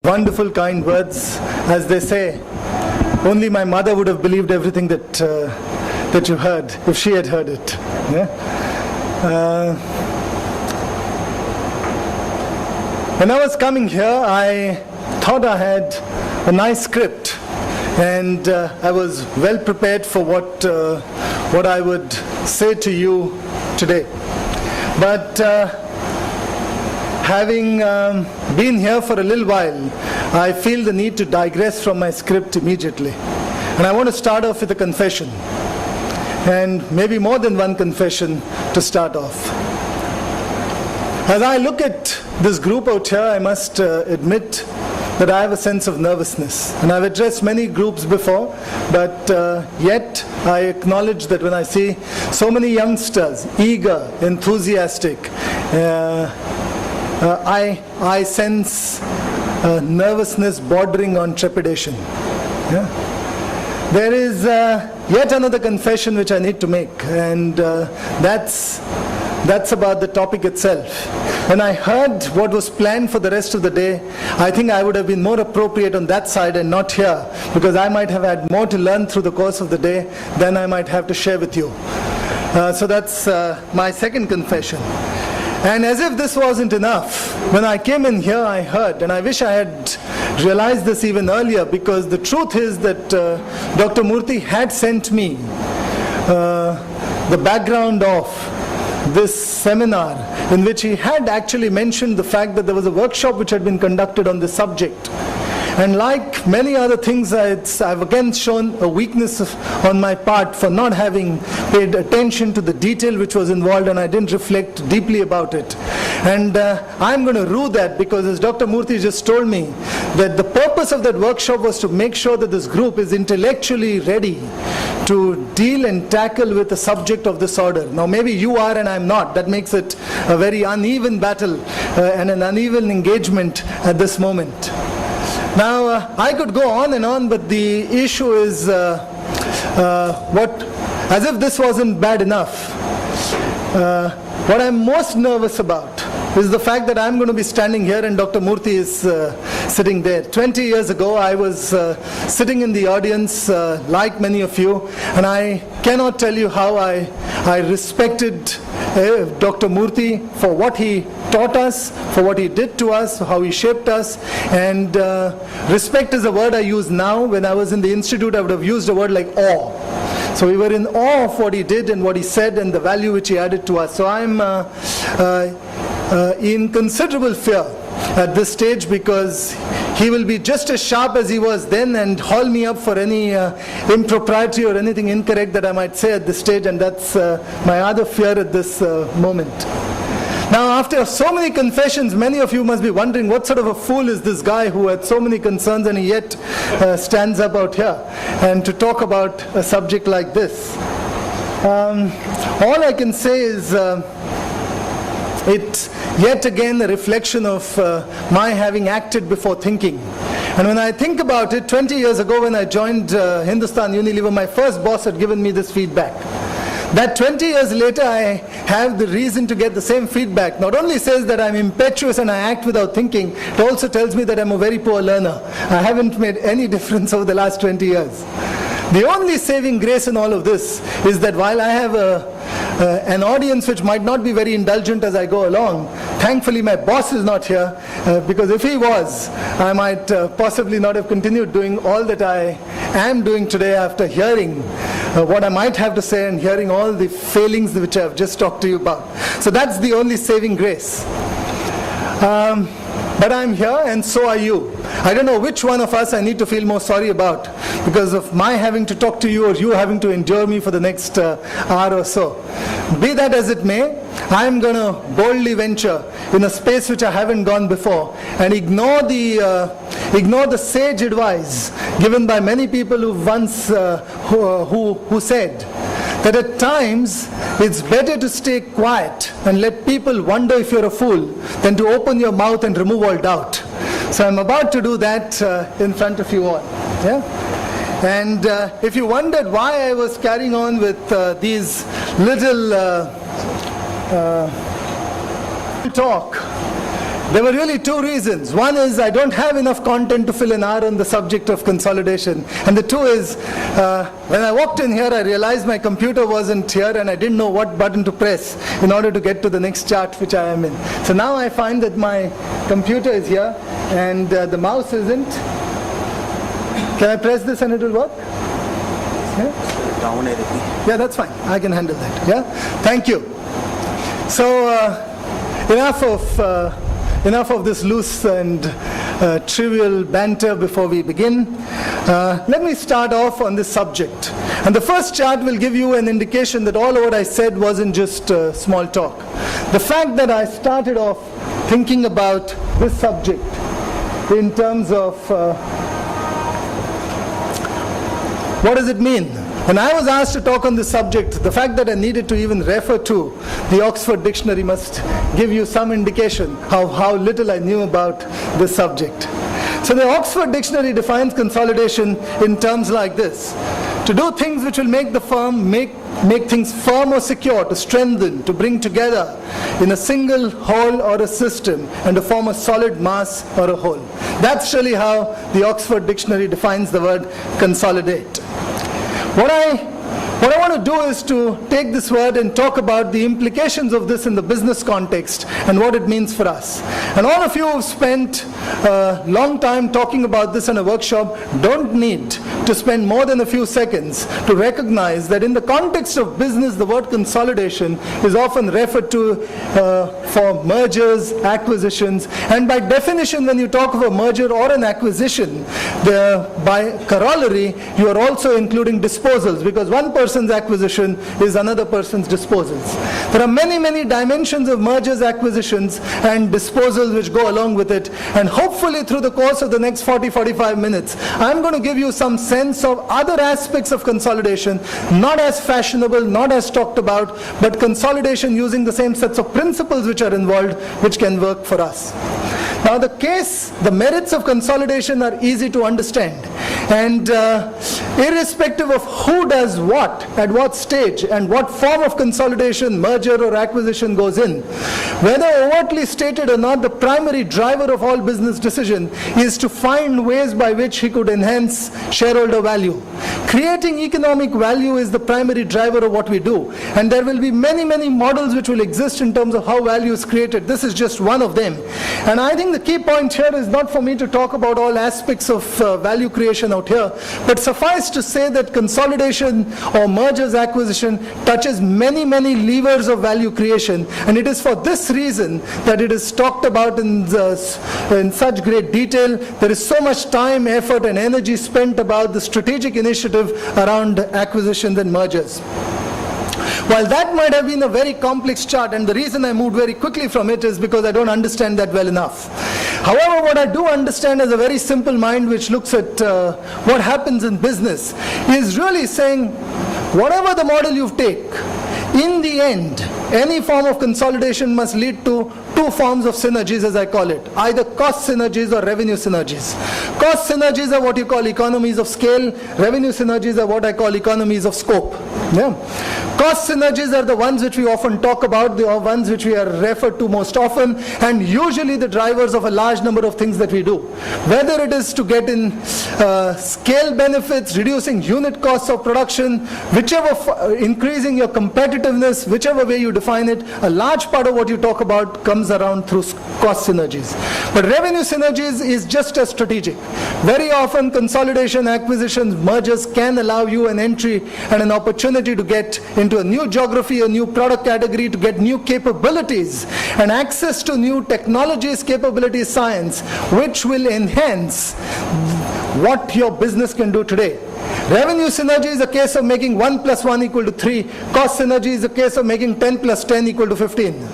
Wonderful, kind words. As they say, only my mother would have believed everything that you heard if she had heard it. Yeah? When I was coming here, I thought I had a nice script, and I was well prepared for what I would say to you today. But having been here for a little while, I feel the need to digress from my script immediately. And I want to start off with a confession, and maybe more than one confession to start off. As I look at this group out here, I must admit that I have a sense of nervousness. And I've addressed many groups before, but yet I acknowledge that when I see so many youngsters, eager, enthusiastic, I sense nervousness bordering on trepidation. Yeah? There is yet another confession which I need to make, and that's about the topic itself. When I heard what was planned for the rest of the day, I think I would have been more appropriate on that side and not here, because I might have had more to learn through the course of the day than I might have to share with you. So that's my second confession. And as if this wasn't enough, when I came in here I heard, and I wish I had realized this even earlier, because the truth is that Dr. Murthy had sent me the background of this seminar, in which he had actually mentioned the fact that there was a workshop which had been conducted on this subject. And like many other things, I've again shown a weakness on my part for not having paid attention to the detail which was involved, and I didn't reflect deeply about it. And I'm going to rue that, because as Dr. Murthy just told me, that the purpose of that workshop was to make sure that this group is intellectually ready to deal and tackle with the subject of this order. Now maybe you are and I'm not. That makes it a very uneven battle and an uneven engagement at this moment. Now, I could go on and on, but the issue is as if this wasn't bad enough. What I'm most nervous about is the fact that I'm going to be standing here and Dr. Murthy is sitting there. 20 years ago, I was sitting in the audience like many of you, and I cannot tell you how I respected Dr. Murthy for what he taught us, for what he did to us, how he shaped us. And respect is a word I use now. When I was in the institute, I would have used a word like awe. So we were in awe of what he did and what he said and the value which he added to us. So I'm in considerable fear at this stage, because he will be just as sharp as he was then and haul me up for any impropriety or anything incorrect that I might say at this stage, and that's my other fear at this moment. Now, after so many confessions, many of you must be wondering, what sort of a fool is this guy who had so many concerns and he yet stands up out here and to talk about a subject like this. All I can say is it's yet again a reflection of my having acted before thinking. And when I think about it, 20 years ago when I joined Hindustan Unilever, my first boss had given me this feedback. That 20 years later, I have the reason to get the same feedback. Not only says that I'm impetuous and I act without thinking, it also tells me that I'm a very poor learner. I haven't made any difference over the last 20 years. The only saving grace in all of this is that while I have an audience which might not be very indulgent as I go along, thankfully my boss is not here, because if he was, I might possibly not have continued doing all that I am doing today after hearing what I might have to say and hearing all the failings which I've just talked to you about. So that's the only saving grace. But I'm here, and so are you. I don't know which one of us I need to feel more sorry about, because of my having to talk to you or you having to endure me for the next hour or so. Be that as it may, I'm going to boldly venture in a space which I haven't gone before and ignore the sage advice given by many people who once who said that at times it's better to stay quiet and let people wonder if you're a fool than to open your mouth and remove all doubt. So I'm about to do that in front of you all. Yeah? And if you wondered why I was carrying on with these little talk, There were really two reasons. One is I don't have enough content to fill an hour on the subject of consolidation. And the two is, when I walked in here, I realized my computer wasn't here and I didn't know what button to press in order to get to the next chart which I am in. So now I find that my computer is here and the mouse isn't. Can I press this and it will work? Yeah? Yeah, that's fine. I can handle that. Yeah? Thank you. So, enough of this loose and trivial banter before we begin. Let me start off on this subject. And the first chart will give you an indication that all of what I said wasn't just small talk. The fact that I started off thinking about this subject in terms of what does it mean? When I was asked to talk on this subject, the fact that I needed to even refer to the Oxford Dictionary must give you some indication how little I knew about this subject. So the Oxford Dictionary defines consolidation in terms like this: to do things which will make the firm make things firm or secure, to strengthen, to bring together in a single whole or a system, and to form a solid mass or a whole. That's really how the Oxford Dictionary defines the word consolidate. What I want to do is to take this word and talk about the implications of this in the business context and what it means for us. And all of you who have spent a long time talking about this in a workshop don't need to spend more than a few seconds to recognize that in the context of business, the word consolidation is often referred to for mergers, acquisitions, and by definition, when you talk of a merger or an acquisition, by corollary, you are also including disposals, because one person's acquisition is another person's disposals. There are many, many dimensions of mergers, acquisitions, and disposals which go along with it, and hopefully through the course of the next 40-45 minutes, I'm going to give you some sense of other aspects of consolidation, not as fashionable, not as talked about, but consolidation using the same sets of principles which are involved, which can work for us. Now the merits of consolidation are easy to understand, and irrespective of who does what, at what stage, and what form of consolidation, merger or acquisition goes in, whether overtly stated or not, the primary driver of all business decision is to find ways by which he could enhance shareholder value. Creating economic value is the primary driver of what we do, and there will be many, many models which will exist in terms of how value is created. This is just one of them. And I think the key point here is not for me to talk about all aspects of value creation out here, but suffice to say that consolidation or mergers, acquisition touches many, many levers of value creation, and it is for this reason that it is talked about in such great detail. There is so much time, effort, and energy spent about the strategic initiative around acquisitions and mergers. While that might have been a very complex chart, and the reason I moved very quickly from it is because I don't understand that well enough. However, what I do understand as a very simple mind which looks at what happens in business is really saying, whatever the model you take, in the end, any form of consolidation must lead to two forms of synergies, as I call it, either cost synergies or revenue synergies. Cost synergies are what you call economies of scale. Revenue synergies are what I call economies of scope. Yeah. Cost synergies are the ones which we often talk about, the ones which we are referred to most often, and usually the drivers of a large number of things that we do. Whether it is to get in scale benefits, reducing unit costs of production, increasing your competitiveness, whichever way you define it, a large part of what you talk about comes around through cost synergies. But revenue synergies is just as strategic. Very often consolidation, acquisitions, mergers can allow you an entry and an opportunity to get into a new geography, a new product category, to get new capabilities and access to new technologies, capabilities, science, which will enhance what your business can do today. Revenue synergy is a case of making 1 + 1 = 3. Cost synergy is a case of making 10 + 10 = 15.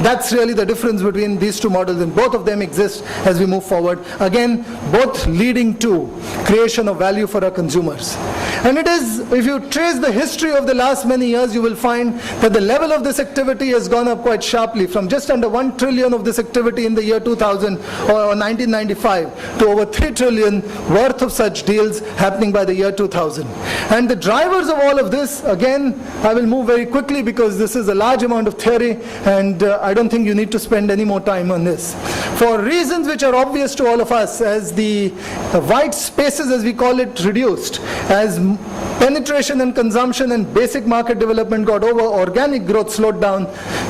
That's really the difference between these two models, and both of them exist as we move forward. Again, both leading to creation of value for our consumers. And it is, if you trace the history of the last many years, you will find that the level of this activity has gone up quite sharply, from just under 1 trillion of this activity in the year 2000 or 1995 to over 3 trillion worth of such deals happening by the year 2000. And the drivers of all of this, again, I will move very quickly because this is a large amount of theory, and I I don't think you need to spend any more time on this. For reasons which are obvious to all of us, as the white spaces, as we call it, reduced, as penetration and consumption and basic market development got over, organic growth slowed down,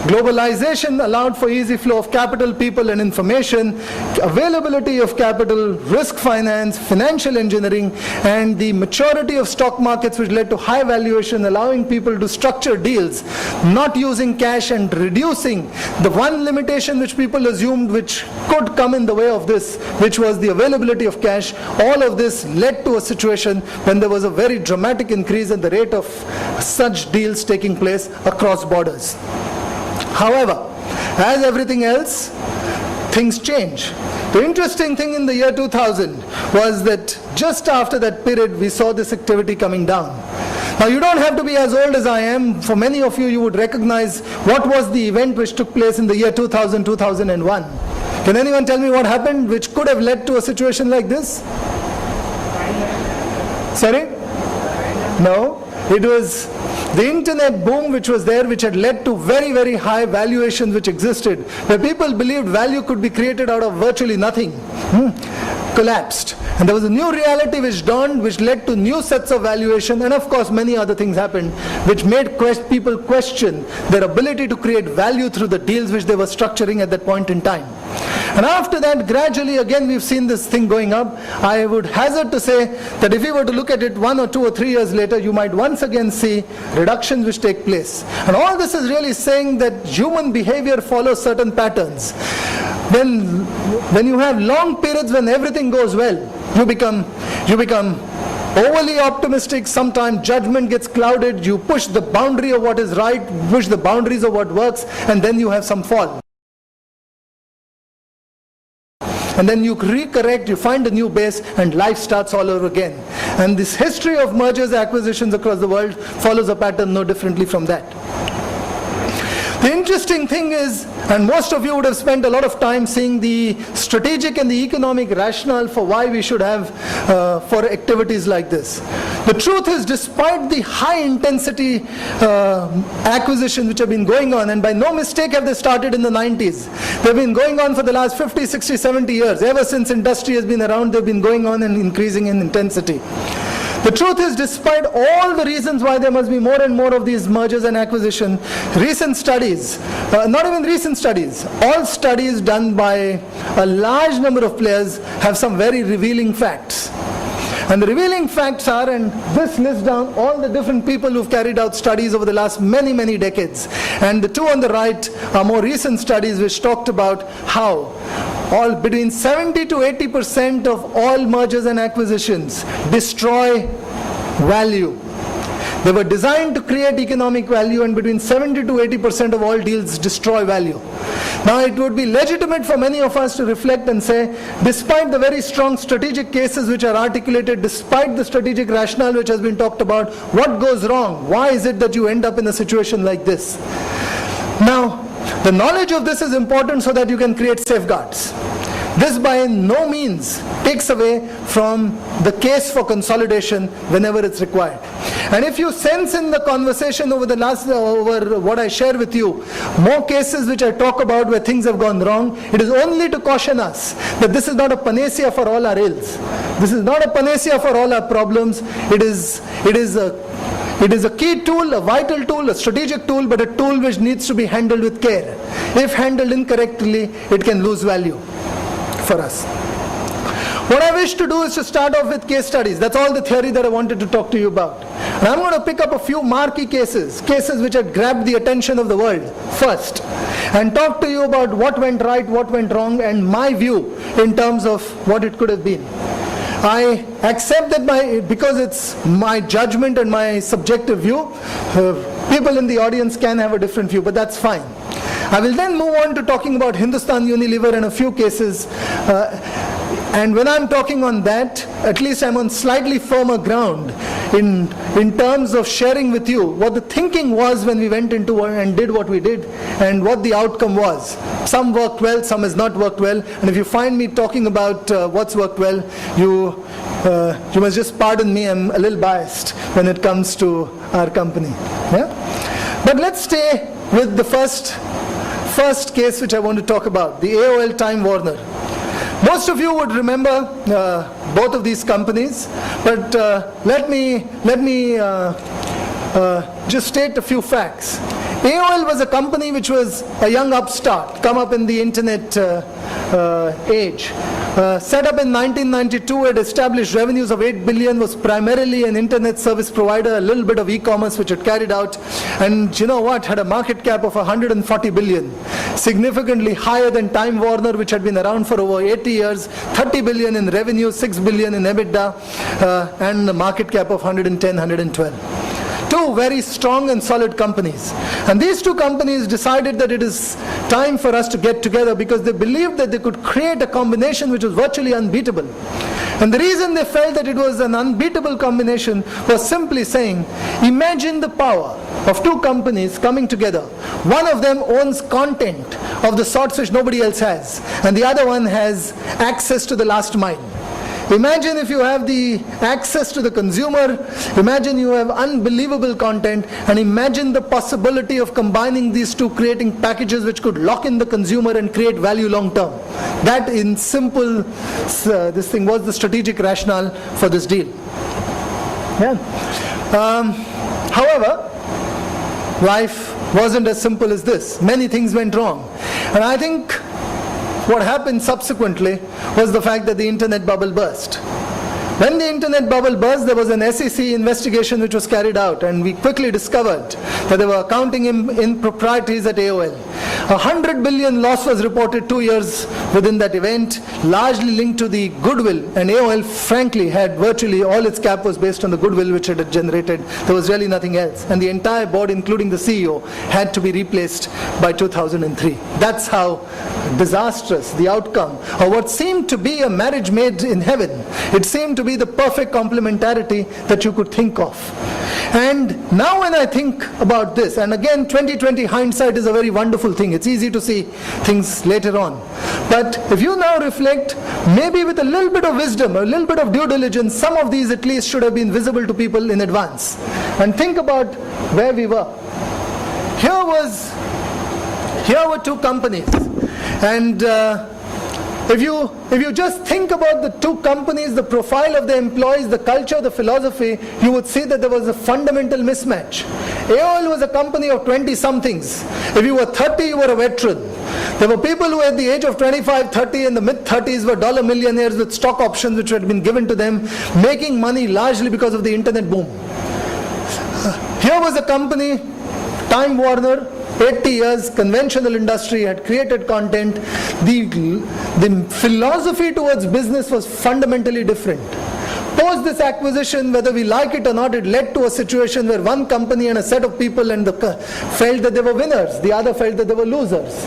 globalization allowed for easy flow of capital, people and information, availability of capital, risk finance, financial engineering, and the maturity of stock markets, which led to high valuation, allowing people to structure deals, not using cash and reducing the one limitation which people assumed which could come in the way of this, which was the availability of cash. All of this led to a situation when there was a very dramatic increase in the rate of such deals taking place across borders. However, as everything else, things change. The interesting thing in the year 2000 was that just after that period, we saw this activity coming down. Now, you don't have to be as old as I am. For many of you, you would recognize what was the event which took place in the year 2000, 2001. Can anyone tell me what happened which could have led to a situation like this? Sorry? No. It was the internet boom which was there, which had led to very, very high valuations which existed, where people believed value could be created out of virtually nothing. Collapsed. And there was a new reality which dawned, which led to new sets of valuation, and of course many other things happened, which made people question their ability to create value through the deals which they were structuring at that point in time. And after that, gradually again we've seen this thing going up. I would hazard to say that if you were to look at it 1 or 2 or 3 years later, you might once again see reductions which take place. And all this is really saying that human behavior follows certain patterns. When you have long periods when everything goes well, you become overly optimistic. Sometimes judgment gets clouded. You push the boundary of what is right, push the boundaries of what works, and then you have some fall. And then you recorrect, you find a new base, and life starts all over again. And this history of mergers, acquisitions across the world follows a pattern no differently from that. The interesting thing is, and most of you would have spent a lot of time seeing the strategic and the economic rationale for why we should have for activities like this. The truth is, despite the high intensity acquisitions which have been going on, and by no mistake have they started in the 90s, they've been going on for the last 50, 60, 70 years. Ever since industry has been around, they've been going on and increasing in intensity. The truth is, despite all the reasons why there must be more and more of these mergers and acquisitions, recent studies, not even recent studies, all studies done by a large number of players have some very revealing facts. And the revealing facts are, and this lists down all the different people who've carried out studies over the last many, many decades. And the two on the right are more recent studies which talked about how between 70 to 80% of all mergers and acquisitions destroy value. They were designed to create economic value, and between 70 to 80% of all deals destroy value. Now, it would be legitimate for many of us to reflect and say, despite the very strong strategic cases which are articulated, despite the strategic rationale which has been talked about, what goes wrong? Why is it that you end up in a situation like this? Now, the knowledge of this is important so that you can create safeguards. This by no means takes away from the case for consolidation whenever it's required. And if you sense in the conversation over what I share with you, more cases which I talk about where things have gone wrong, it is only to caution us that this is not a panacea for all our ills. This is not a panacea for all our problems. It is a key tool, a vital tool, a strategic tool, but a tool which needs to be handled with care. If handled incorrectly, it can lose value for us. What I wish to do is to start off with case studies. That's all the theory that I wanted to talk to you about. And I'm going to pick up a few marquee cases which had grabbed the attention of the world first, and talk to you about what went right, what went wrong, and my view in terms of what it could have been. I accept that because it's my judgment and my subjective view, people in the audience can have a different view, but that's fine. I will then move on to talking about Hindustan Unilever and a few cases. And when I'm talking on that, at least I'm on slightly firmer ground in terms of sharing with you what the thinking was when we went into and did what we did, and what the outcome was. Some worked well, some has not worked well, and if you find me talking about what's worked well, you must just pardon me, I'm a little biased when it comes to our company. Yeah? But let's stay with the first first case which I want to talk about, the AOL Time Warner. Most of you would remember both of these companies, but let me just state a few facts. AOL was a company which was a young upstart, come up in the internet age. Set up in 1992, it established revenues of 8 billion, was primarily an internet service provider, a little bit of e-commerce which it carried out, and you know what, had a market cap of 140 billion, significantly higher than Time Warner, which had been around for over 80 years, 30 billion in revenue, 6 billion in EBITDA, and a market cap of 110, 112. Two very strong and solid companies. And these two companies decided that it is time for us to get together because they believed that they could create a combination which was virtually unbeatable. And the reason they felt that it was an unbeatable combination was simply saying, imagine the power of two companies coming together. One of them owns content of the sorts which nobody else has, and the other one has access to the last mile. Imagine if you have the access to the consumer, imagine you have unbelievable content, and imagine the possibility of combining these two, creating packages which could lock in the consumer and create value long term. That in simple, this thing was the strategic rationale for this deal. Yeah. However, life wasn't as simple as this. Many things went wrong. And I think what happened subsequently was the fact that the internet bubble burst. When the internet bubble burst, there was an SEC investigation which was carried out, and we quickly discovered that there were accounting improprieties at AOL. 100 billion loss was reported 2 years within that event, largely linked to the goodwill, and AOL frankly had virtually all its cap was based on the goodwill which it had generated. There was really nothing else, and the entire board, including the CEO, had to be replaced by 2003. That's how disastrous the outcome of what seemed to be a marriage made in heaven. It seemed to be the perfect complementarity that you could think of. And now when I think about this, and again 2020 hindsight is a very wonderful thing, it's easy to see things later on. But if you now reflect, maybe with a little bit of wisdom, a little bit of due diligence, some of these at least should have been visible to people in advance. And think about where we were. Here were two companies, and if you just think about the two companies, the profile of the employees, the culture, the philosophy, you would see that there was a fundamental mismatch. AOL was a company of 20-somethings. If you were 30, you were a veteran. There were people who at the age of 25, 30 and the mid-30s were dollar millionaires with stock options which had been given to them, making money largely because of the internet boom. Here was a company, Time Warner, 80 years, conventional industry, had created content. The philosophy towards business was fundamentally different. Post this acquisition, whether we like it or not, it led to a situation where one company and a set of people felt that they were winners, the other felt that they were losers.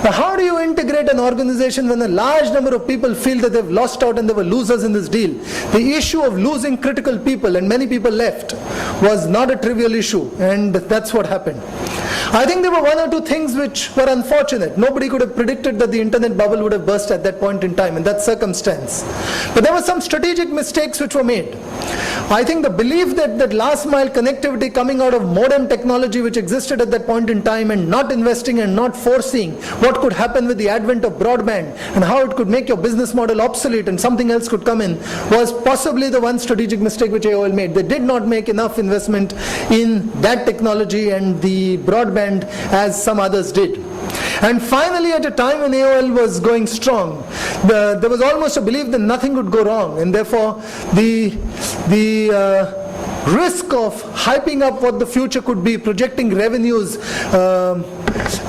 Now, how do you integrate an organization when a large number of people feel that they've lost out and they were losers in this deal? The issue of losing critical people, and many people left, was not a trivial issue, and that's what happened. I think there were one or two things which were unfortunate. Nobody could have predicted that the internet bubble would have burst at that point in time, in that circumstance. But there were some strategic mistakes which were made. I think the belief that last mile connectivity coming out of modern technology which existed at that point in time, and not investing and not foreseeing what could happen with the advent of broadband and how it could make your business model obsolete and something else could come in, was possibly the one strategic mistake which AOL made. They did not make enough investment in that technology and the broadband as some others did. And finally, at a time when AOL was going strong, there was almost a belief that nothing would go wrong, and therefore the risk of hyping up what the future could be, projecting revenues,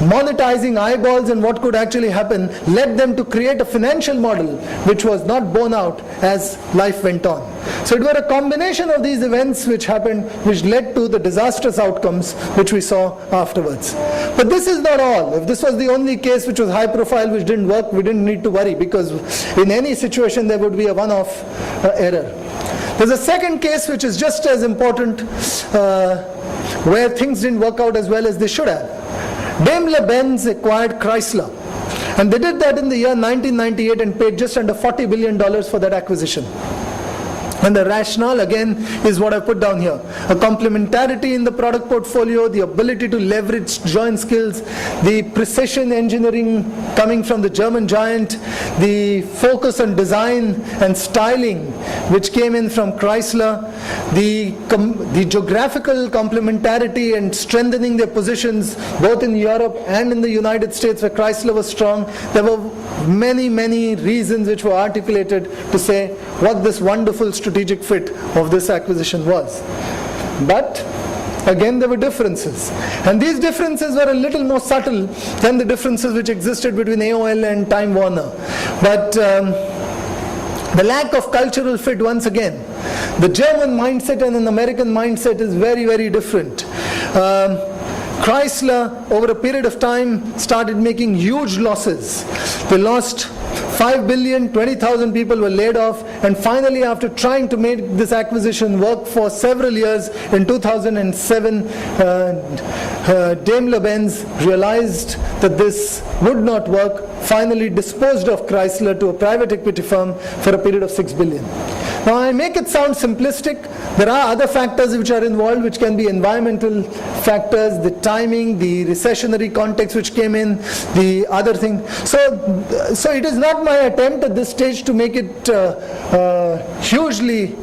monetizing eyeballs and what could actually happen, led them to create a financial model which was not borne out as life went on. So it were a combination of these events which happened, which led to the disastrous outcomes which we saw afterwards. But this is not all. If this was the only case which was high profile, which didn't work, we didn't need to worry, because in any situation there would be a one-off error. There's a second case which is just as important, where things didn't work out as well as they should have. Daimler-Benz acquired Chrysler, and they did that in the year 1998 and paid just under $40 billion for that acquisition. And the rationale again is what I put down here. A complementarity in the product portfolio, the ability to leverage joint skills, the precision engineering coming from the German giant, the focus on design and styling which came in from Chrysler, the geographical complementarity and strengthening their positions both in Europe and in the United States where Chrysler was strong. There were many reasons which were articulated to say what this wonderful strategic fit of this acquisition was. But again, there were differences, and these differences were a little more subtle than the differences which existed between AOL and Time Warner. But the lack of cultural fit, once again, the German mindset and an American mindset is very different. Chrysler, over a period of time, started making huge losses. They lost 5 billion, 20,000 people were laid off, and finally, after trying to make this acquisition work for several years, in 2007, Daimler-Benz realized that this would not work, finally disposed of Chrysler to a private equity firm for a period of 6 billion. Now, I make it sound simplistic. There are other factors which are involved, which can be environmental factors, the timing, the recessionary context which came in, the other thing. So it is not my attempt at this stage to make it hugely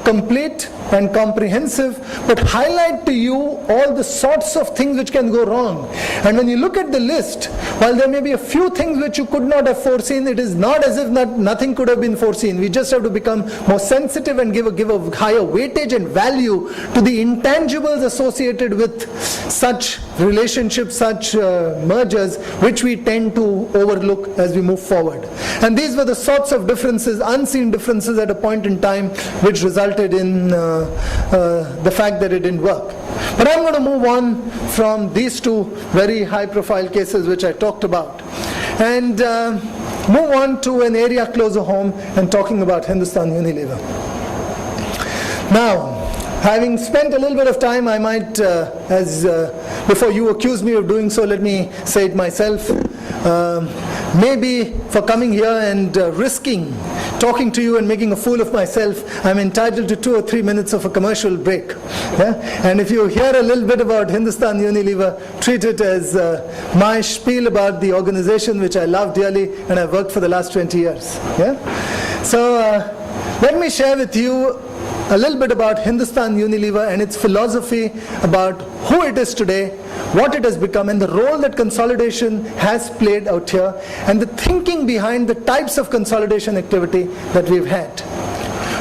complete and comprehensive, but highlight to you all the sorts of things which can go wrong. And when you look at the list, while there may be a few things which you could not have foreseen, it is not as if nothing could have been foreseen. We just have to become more sensitive and give a higher weightage and value to the intangibles associated with such relationships, such mergers, which we tend to overlook as we move forward. And these were the sorts of differences, unseen differences at a point in time, which resulted in the fact that it didn't work. But I'm going to move on from these two very high-profile cases which I talked about, and move on to an area closer home and talking about Hindustan Unilever. Now, having spent a little bit of time, I might, before you accuse me of doing so, let me say it myself. Maybe for coming here and risking talking to you and making a fool of myself, I'm entitled to 2 or 3 minutes of a commercial break. Yeah? And if you hear a little bit about Hindustan Unilever, treat it as my spiel about the organization which I love dearly and I've worked for the last 20 years. Yeah? So let me share with you a little bit about Hindustan Unilever and its philosophy about who it is today, what it has become, and the role that consolidation has played out here, and the thinking behind the types of consolidation activity that we've had.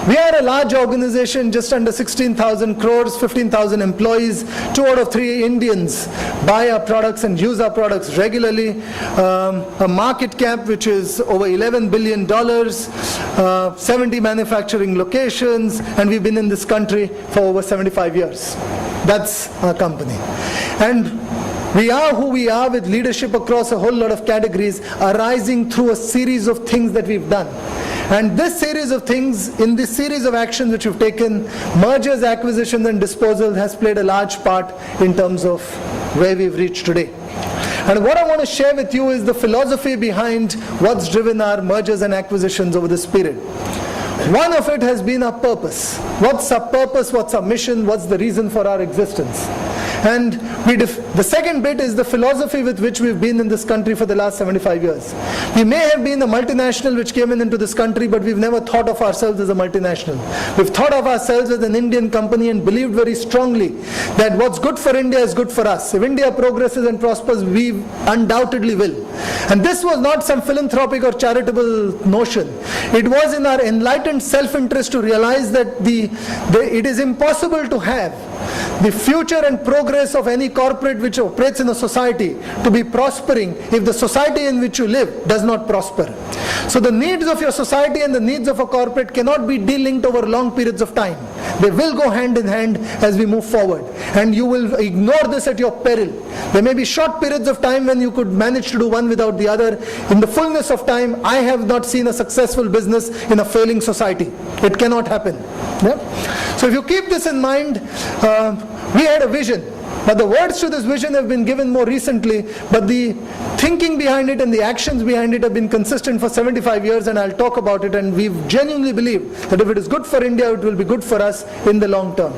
We are a large organization, just under 16,000 crores, 15,000 employees, 2 out of 3 Indians buy our products and use our products regularly, a market cap which is over $11 billion, 70 manufacturing locations, and we've been in this country for over 75 years. That's our company. And we are who we are, with leadership across a whole lot of categories arising through a series of things that we've done. And this series of things, in this series of actions which we've taken, mergers, acquisitions and disposals, has played a large part in terms of where we've reached today. And what I want to share with you is the philosophy behind what's driven our mergers and acquisitions over this period. One of it has been our purpose. What's our purpose? What's our mission? What's the reason for our existence? And the second bit is the philosophy with which we've been in this country for the last 75 years. We may have been a multinational which came into this country, but we've never thought of ourselves as a multinational. We've thought of ourselves as an Indian company and believed very strongly that what's good for India is good for us. If India progresses and prospers, we undoubtedly will. And this was not some philanthropic or charitable notion. It was in our enlightened self-interest to realize that it is impossible to have the future and progress of any corporate which operates in a society to be prospering if the society in which you live does not prosper. So the needs of your society and the needs of a corporate cannot be delinked over long periods of time. They will go hand in hand as we move forward, and you will ignore this at your peril. There may be short periods of time when you could manage to do one without the other. In the fullness of time, I have not seen a successful business in a failing society. It cannot happen. Yeah? So if you keep this in mind, we had a vision But the words to this vision have been given more recently, but the thinking behind it and the actions behind it have been consistent for 75 years, and I'll talk about it. And we genuinely believe that if it is good for India, it will be good for us in the long term.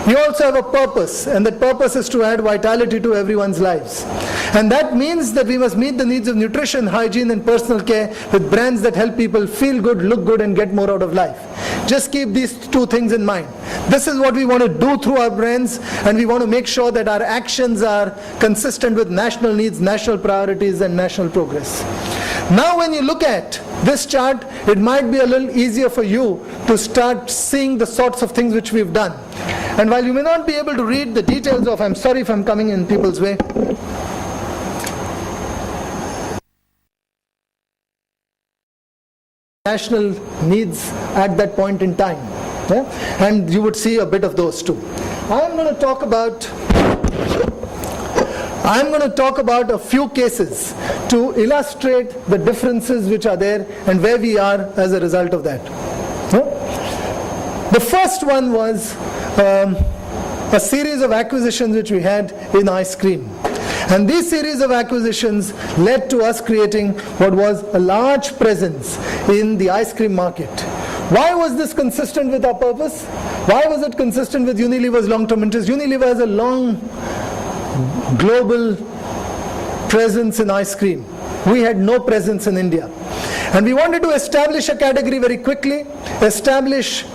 We also have a purpose, and that purpose is to add vitality to everyone's lives. And that means that we must meet the needs of nutrition, hygiene and personal care with brands that help people feel good, look good and get more out of life. Just keep these two things in mind. This is what we want to do through our brands, and we want to make sure that our actions are consistent with national needs, national priorities and national progress. Now when you look at this chart, it might be a little easier for you to start seeing the sorts of things which we've done. And while you may not be able to read the details of, I'm sorry if I'm coming in people's way, national needs at that point in time. Yeah? And you would see a bit of those too. I'm going to talk about a few cases to illustrate the differences which are there and where we are as a result of that. Yeah? The first one was a series of acquisitions which we had in ice cream. And these series of acquisitions led to us creating what was a large presence in the ice cream market. Why was this consistent with our purpose? Why was it consistent with Unilever's long-term interest? Unilever has a long global presence in ice cream. We had no presence in India. And we wanted to establish a category very quickly, establish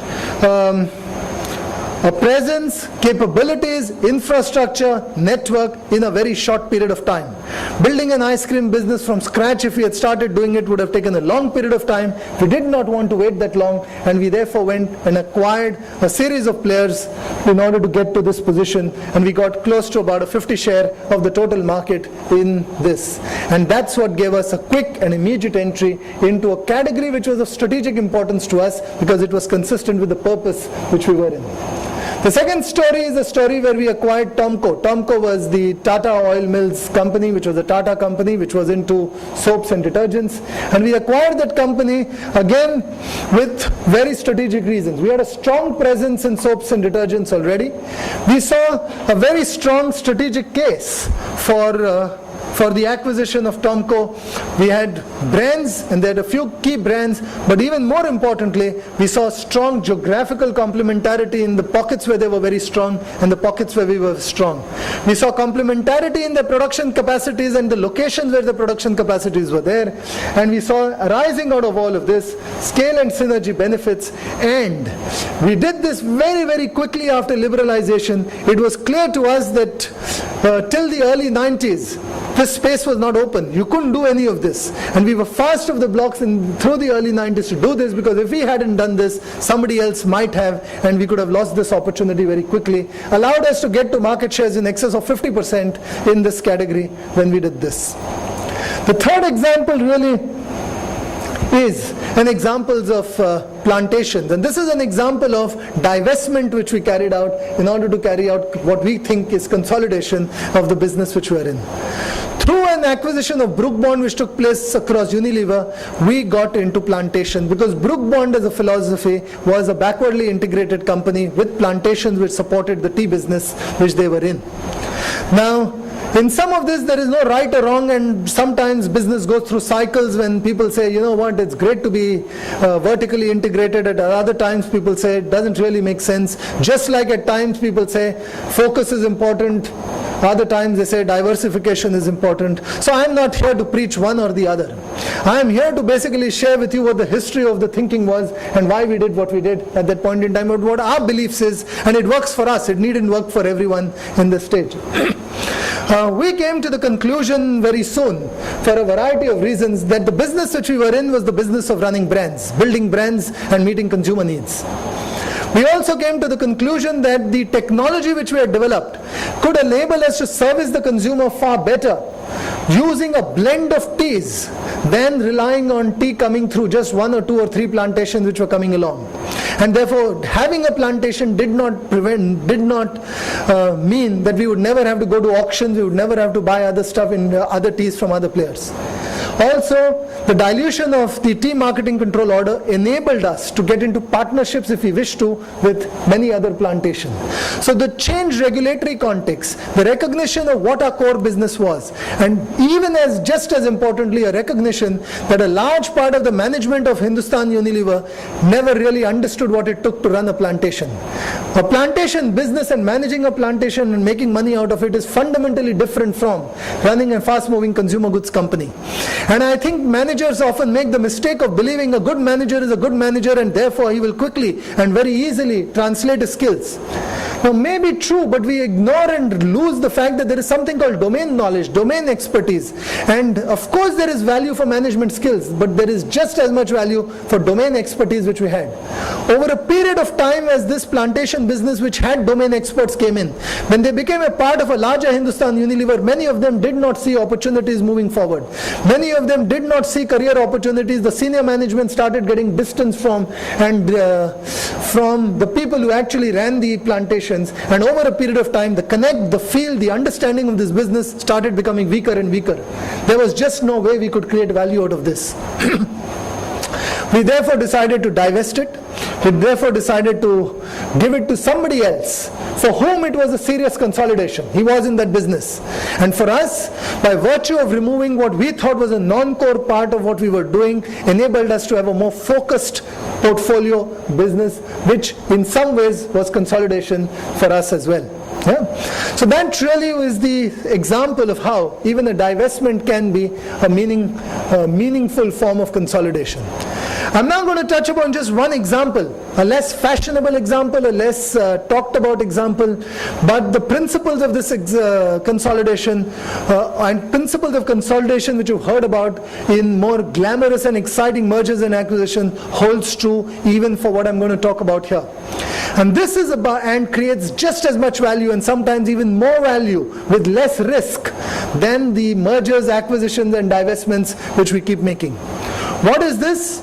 a presence, capabilities, infrastructure, network in a very short period of time. Building an ice cream business from scratch, if we had started doing it, would have taken a long period of time. We did not want to wait that long, and we therefore went and acquired a series of players in order to get to this position, and we got close to about a 50 share of the total market in this. And that's what gave us a quick and immediate entry into a category which was of strategic importance to us because it was consistent with the purpose which we were in. The second story is a story where we acquired Tomco. Tomco was the Tata Oil Mills company, which was a Tata company, which was into soaps and detergents. And we acquired that company, again, with very strategic reasons. We had a strong presence in soaps and detergents already. We saw a very strong strategic case for the acquisition of Tomco. We had brands, and there had a few key brands, but even more importantly, we saw strong geographical complementarity in the pockets where they were very strong and the pockets where we were strong. We saw complementarity in the production capacities and the locations where the production capacities were there, and we saw arising out of all of this scale and synergy benefits. And we did this very, very quickly after liberalization. It was clear to us that till the early 90s, this space was not open. You couldn't do any of this. And we were fast off the blocks through the early 90s to do this, because if we hadn't done this, somebody else might have, and we could have lost this opportunity very quickly. Allowed us to get to market shares in excess of 50% in this category when we did this. The third example really is an example of plantations. And this is an example of divestment which we carried out in order to carry out what we think is consolidation of the business which we are in. Through an acquisition of Brook Bond which took place across Unilever, we got into plantation, because Brook Bond as a philosophy was a backwardly integrated company with plantations which supported the tea business which they were in. Now, in some of this, there is no right or wrong, and sometimes business goes through cycles when people say, you know what, it's great to be vertically integrated. At other times, people say it doesn't really make sense. Just like at times people say focus is important, other times they say diversification is important. So I'm not here to preach one or the other. I am here to basically share with you what the history of the thinking was and why we did what we did at that point in time, and what our beliefs is, and it works for us. It needn't work for everyone in this stage. We came to the conclusion very soon, for a variety of reasons, that the business which we were in was the business of running brands, building brands and meeting consumer needs. We also came to the conclusion that the technology which we had developed could enable us to service the consumer far better using a blend of teas than relying on tea coming through just one or two or three plantations which were coming along. And therefore, having a plantation did not mean that we would never have to go to auctions, we would never have to buy other stuff in other teas from other players. Also, the dilution of the team marketing control order enabled us to get into partnerships, if we wish to, with many other plantations. So the changed regulatory context, the recognition of what our core business was, and even as just as importantly a recognition that a large part of the management of Hindustan Unilever never really understood what it took to run a plantation. A plantation business and managing a plantation and making money out of it is fundamentally different from running a fast-moving consumer goods company. And I think managers often make the mistake of believing a good manager is a good manager and therefore he will quickly and very easily translate his skills. Now, may be true, but we ignore and lose the fact that there is something called domain knowledge, domain expertise. And of course there is value for management skills, but there is just as much value for domain expertise which we had. Over a period of time, as this plantation business which had domain experts came in, when they became a part of a larger Hindustan Unilever, many of them did not see opportunities moving forward. Many of them did not see career opportunities. The senior management started getting distance from the people who actually ran the plantation. And over a period of time, the connect, the feel, the understanding of this business started becoming weaker and weaker. There was just no way we could create value out of this. We therefore decided to divest it. We therefore decided to give it to somebody else for whom it was a serious consolidation. He was in that business. And for us, by virtue of removing what we thought was a non-core part of what we were doing, enabled us to have a more focused portfolio business, which in some ways was consolidation for us as well. Yeah. So that really is the example of how even a divestment can be a meaningful form of consolidation. I'm now going to touch upon just one example, a less fashionable example, a less talked about example, but the principles of this consolidation and principles of consolidation which you've heard about in more glamorous and exciting mergers and acquisition holds true even for what I'm going to talk about here. And this is about and creates just as much value and sometimes even more value with less risk than the mergers, acquisitions and divestments which we keep making. What is this?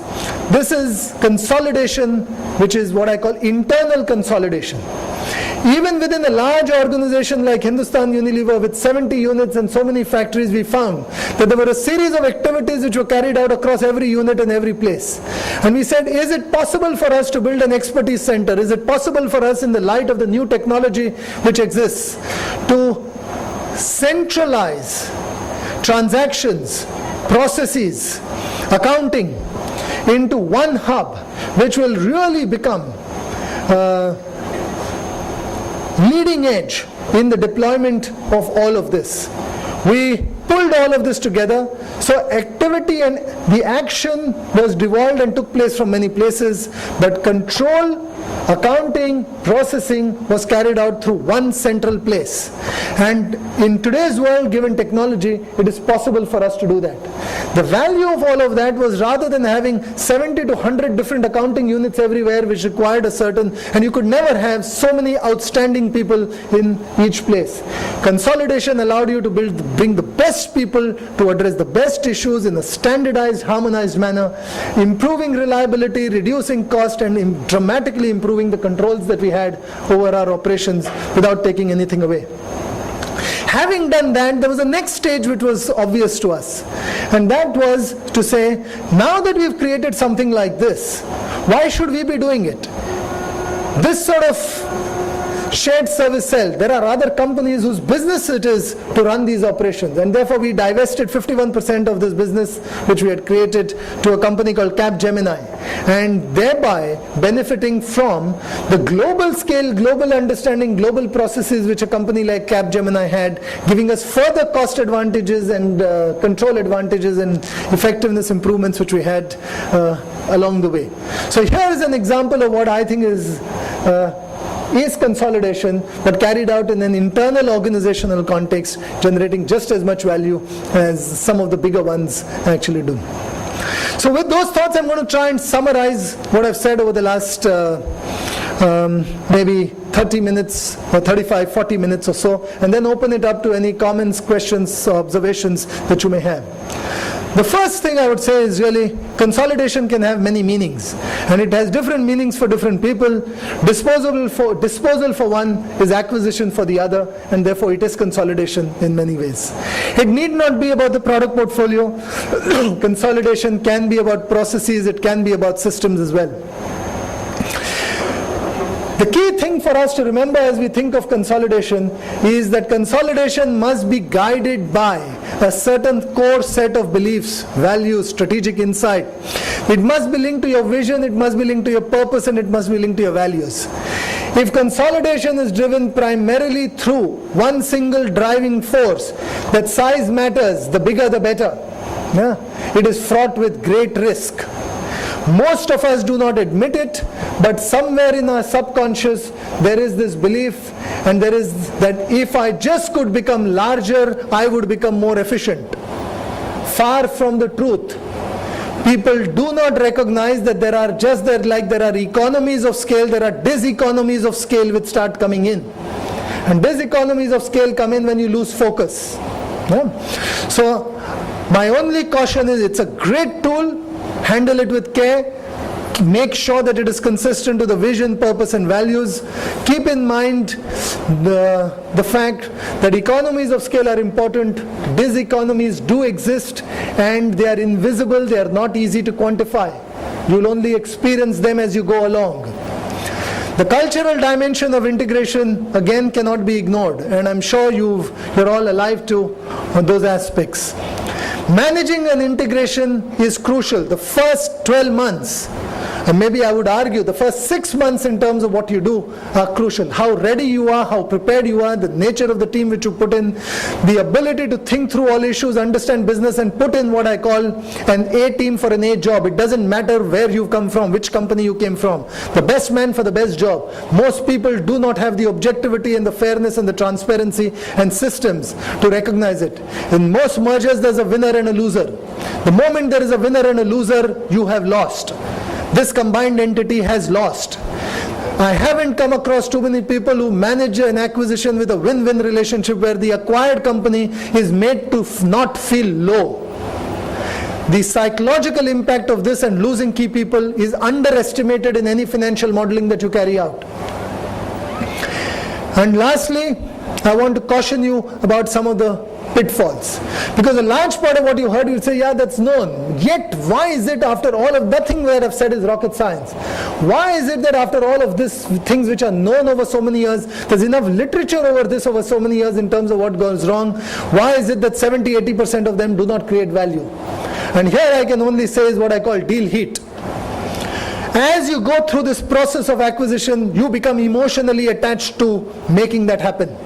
This is consolidation, which is what I call internal consolidation. Even within a large organization like Hindustan Unilever with 70 units and so many factories, we found that there were a series of activities which were carried out across every unit and every place. And we said, is it possible for us to build an expertise center? Is it possible for us, in the light of the new technology which exists, to centralize transactions, processes, accounting into one hub which will really become leading edge in the deployment of all of this. We pulled all of this together, so activity and the action was devolved and took place from many places, but control, accounting, processing was carried out through one central place. And in today's world, given technology, it is possible for us to do that. The value of all of that was, rather than having 70 to 100 different accounting units everywhere which required a certain, and you could never have so many outstanding people in each place. Consolidation allowed you to bring the best people to address the best issues in a standardized, harmonized manner, improving reliability, reducing cost, and dramatically improving the controls that we had over our operations without taking anything away. Having done that, there was a next stage which was obvious to us, and that was to say, now that we've created something like this, why should we be doing it? This sort of shared service cell, there are other companies whose business it is to run these operations, and therefore we divested 51% of this business which we had created to a company called Capgemini, and thereby benefiting from the global scale, global understanding, global processes which a company like Capgemini had, giving us further cost advantages and control advantages and effectiveness improvements which we had along the way. So here is an example of what I think is consolidation, but carried out in an internal organizational context, generating just as much value as some of the bigger ones actually do. So with those thoughts, I'm going to try and summarize what I've said over the last maybe 30 minutes or 35, 40 minutes or so, and then open it up to any comments, questions, or observations that you may have. The first thing I would say is really consolidation can have many meanings, and it has different meanings for different people. Disposal for one is acquisition for the other, and therefore it is consolidation in many ways. It need not be about the product portfolio. Consolidation can be about processes, it can be about systems as well. The key thing for us to remember as we think of consolidation is that consolidation must be guided by a certain core set of beliefs, values, strategic insight. It must be linked to your vision, it must be linked to your purpose, and it must be linked to your values. If consolidation is driven primarily through one single driving force, that size matters, the bigger the better, it is fraught with great risk. Most of us do not admit it, but somewhere in our subconscious there is this belief, and there is that if I just could become larger, I would become more efficient. Far from the truth. People do not recognize that there are economies of scale, there are diseconomies of scale which start coming in. And diseconomies of scale come in when you lose focus. So my only caution is, it's a great tool, handle it with care, make sure that it is consistent to the vision, purpose and values. Keep in mind the fact that economies of scale are important, diseconomies do exist, and they are invisible, they are not easy to quantify. You'll only experience them as you go along. The cultural dimension of integration again cannot be ignored, and I'm sure you're all alive to those aspects. Managing an integration is crucial. The first 12 months, and maybe I would argue the first 6 months in terms of what you do are crucial. How ready you are, how prepared you are, the nature of the team which you put in, the ability to think through all issues, understand business and put in what I call an A team for an A job. It doesn't matter where you've come from, which company you came from. The best man for the best job. Most people do not have the objectivity and the fairness and the transparency and systems to recognize it. In most mergers there's a winner and a loser. The moment there is a winner and a loser, you have lost. This combined entity has lost. I haven't come across too many people who manage an acquisition with a win-win relationship where the acquired company is made to not feel low. The psychological impact of this and losing key people is underestimated in any financial modeling that you carry out. And lastly, I want to caution you about some of the pitfalls, because a large part of what you heard, you'd say, yeah, that's known. Yet why is it, after all of nothing where I've said is rocket science, why is it that after all of these things which are known over so many years, there's enough literature over this over so many years in terms of what goes wrong? Why is it that 70-80% of them do not create value? And here I can only say is what I call deal heat. As you go through this process of acquisition, you become emotionally attached to making that happen.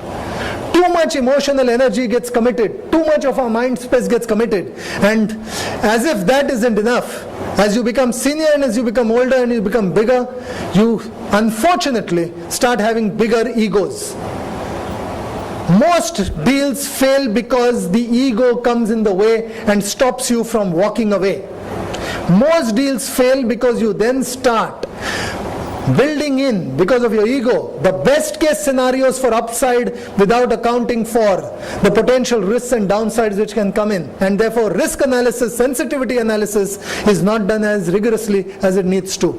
Too much emotional energy gets committed, too much of our mind space gets committed, and as if that isn't enough, as you become senior and as you become older and you become bigger, you unfortunately start having bigger egos. Most deals fail because the ego comes in the way and stops you from walking away. Most deals fail because you then start building in, because of your ego, the best case scenarios for upside without accounting for the potential risks and downsides which can come in. And therefore risk analysis, sensitivity analysis is not done as rigorously as it needs to.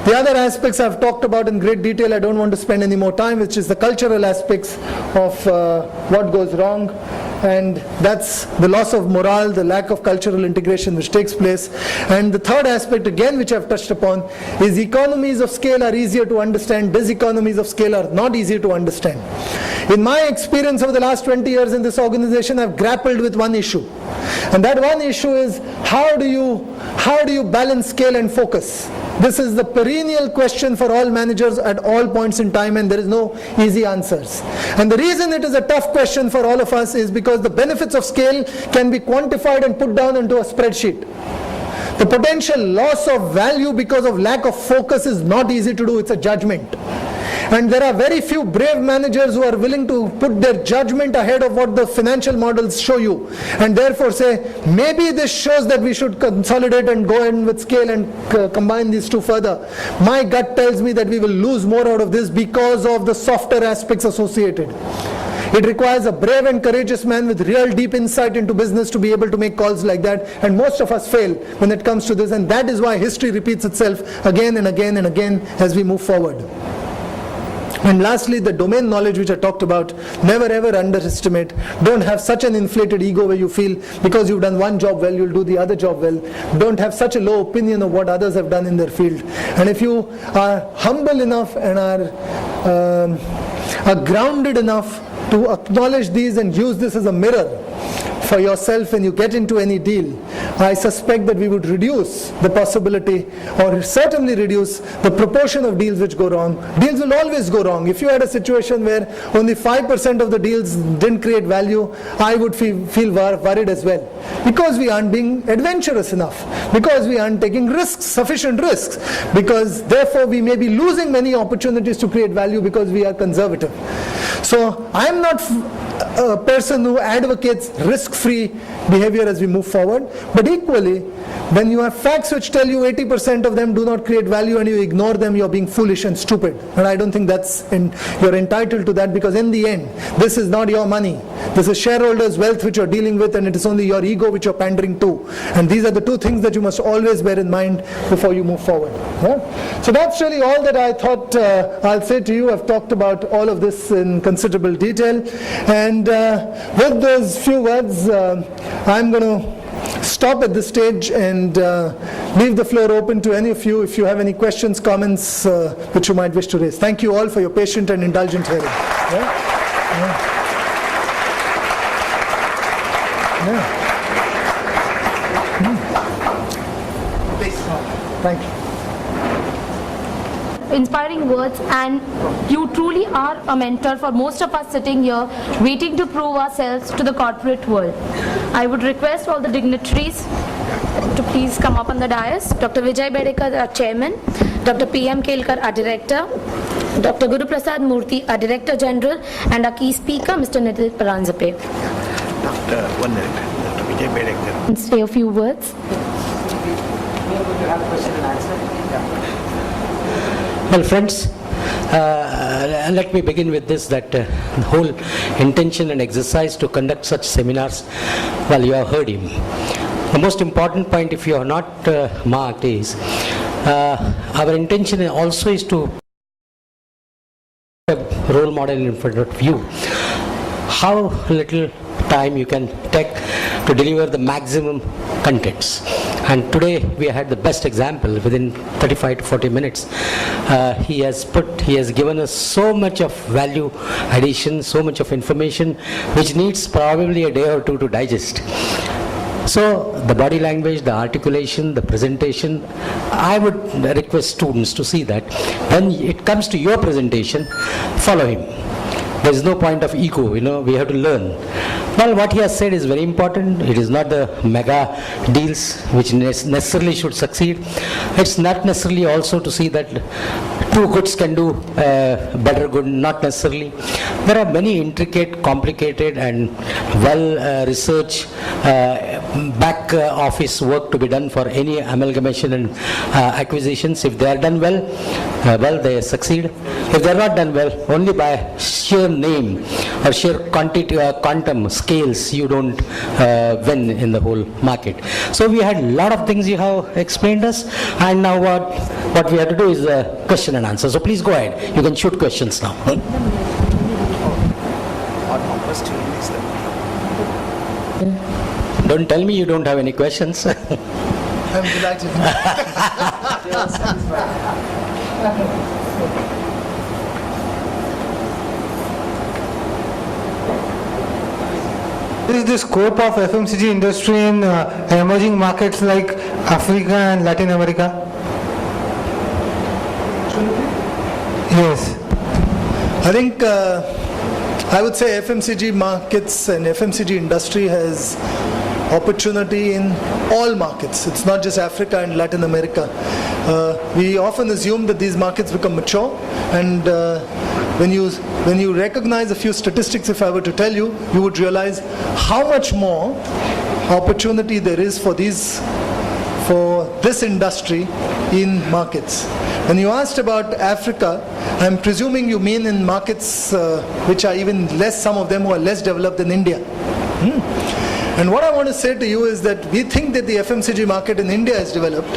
The other aspects I've talked about in great detail, I don't want to spend any more time, which is the cultural aspects of what goes wrong. And that's the loss of morale, the lack of cultural integration which takes place. And the third aspect again which I've touched upon is economies of scale are easier to understand, diseconomies of scale are not easy to understand. In my experience over the last 20 years in this organization, I've grappled with one issue. And that one issue is how do you balance scale and focus? This is the perennial question for all managers at all points in time, and there is no easy answers. And the reason it is a tough question for all of us is because the benefits of scale can be quantified and put down into a spreadsheet. The potential loss of value because of lack of focus is not easy to do, it's a judgment. And there are very few brave managers who are willing to put their judgment ahead of what the financial models show you, and therefore say, maybe this shows that we should consolidate and go in with scale and combine these two further. My gut tells me that we will lose more out of this because of the softer aspects associated. It requires a brave and courageous man with real deep insight into business to be able to make calls like that, and most of us fail when it comes to this, and that is why history repeats itself again and again and again as we move forward. And lastly, the domain knowledge which I talked about, never ever underestimate. Don't have such an inflated ego where you feel because you've done one job well, you'll do the other job well. Don't have such a low opinion of what others have done in their field. And if you are humble enough and are grounded enough to acknowledge these and use this as a mirror for yourself when you get into any deal, I suspect that we would reduce the possibility, or certainly reduce the proportion of deals which go wrong. Deals will always go wrong. If you had a situation where only 5% of the deals didn't create value, I would feel worried as well. Because we aren't being adventurous enough, because we aren't taking risks, sufficient risks, because therefore we may be losing many opportunities to create value because we are conservative. So I am not a person who advocates risk-free behavior as we move forward, but equally, when you have facts which tell you 80% of them do not create value and you ignore them, you're being foolish and stupid. And I don't think you're entitled to that, because in the end, this is not your money. This is shareholders' wealth which you're dealing with, and it is only your ego which you're pandering to. And these are the two things that you must always bear in mind before you move forward. Yeah? So that's really all that I thought I'll say to you. I've talked about all of this in considerable detail. And with those few words, I'm going to stop at this stage and leave the floor open to any of you if you have any questions, comments which you might wish to raise. Thank you all for your patient and indulgent hearing. Yeah? Thank you. Inspiring words, and you truly are a mentor for most of us sitting here waiting to prove ourselves to the corporate world. I would request all the dignitaries to please come up on the dais. Dr. Vijay Bedekar, our chairman, Dr. P.M. Kelkar, our director, Dr. Guru Prasad Murthy, our director general, and our key speaker, Mr. Nitin Paranjape. Dr. 1 minute. Dr. Vijay Bedekar. Say a few words. Well, friends, let me begin with this, that the whole intention and exercise to conduct such seminars, well, you have heard him. The most important point, if you are not marked, is our intention also is to have a role model in front of you. How little time you can take to deliver the maximum contents. And today we had the best example. Within 35 to 40 minutes, he has given us so much of value addition, so much of information, which needs probably a day or two to digest. So the body language, the articulation, the presentation, I would request students to see that when it comes to your presentation, follow him. There is no point of ego, we have to learn. Well, what he has said is very important. It is not the mega deals which necessarily should succeed. It's not necessarily also to see that two goods can do better good, not necessarily. There are many intricate, complicated and well-researched back office work to be done for any amalgamation and acquisitions. If they are done well, they succeed. If they are not done well, only by sheer name or sheer quantity or quantum scales, you don't win in the whole market. So we had a lot of things you have explained us, and now what we have to do is question and answer. So please go ahead. You can shoot questions now. Don't tell me you don't have any questions. I'm delighted. What is the scope of FMCG industry in emerging markets like Africa and Latin America? Yes. I think I would say FMCG markets and FMCG industry has opportunity in all markets. It's not just Africa and Latin America. We often assume that these markets become mature, and when you recognize a few statistics, if I were to tell you, you would realize how much more opportunity there is for this industry in markets. When you asked about Africa, I'm presuming you mean in markets which are even less, some of them who are less developed than India. And what I want to say to you is that we think that the FMCG market in India is developed.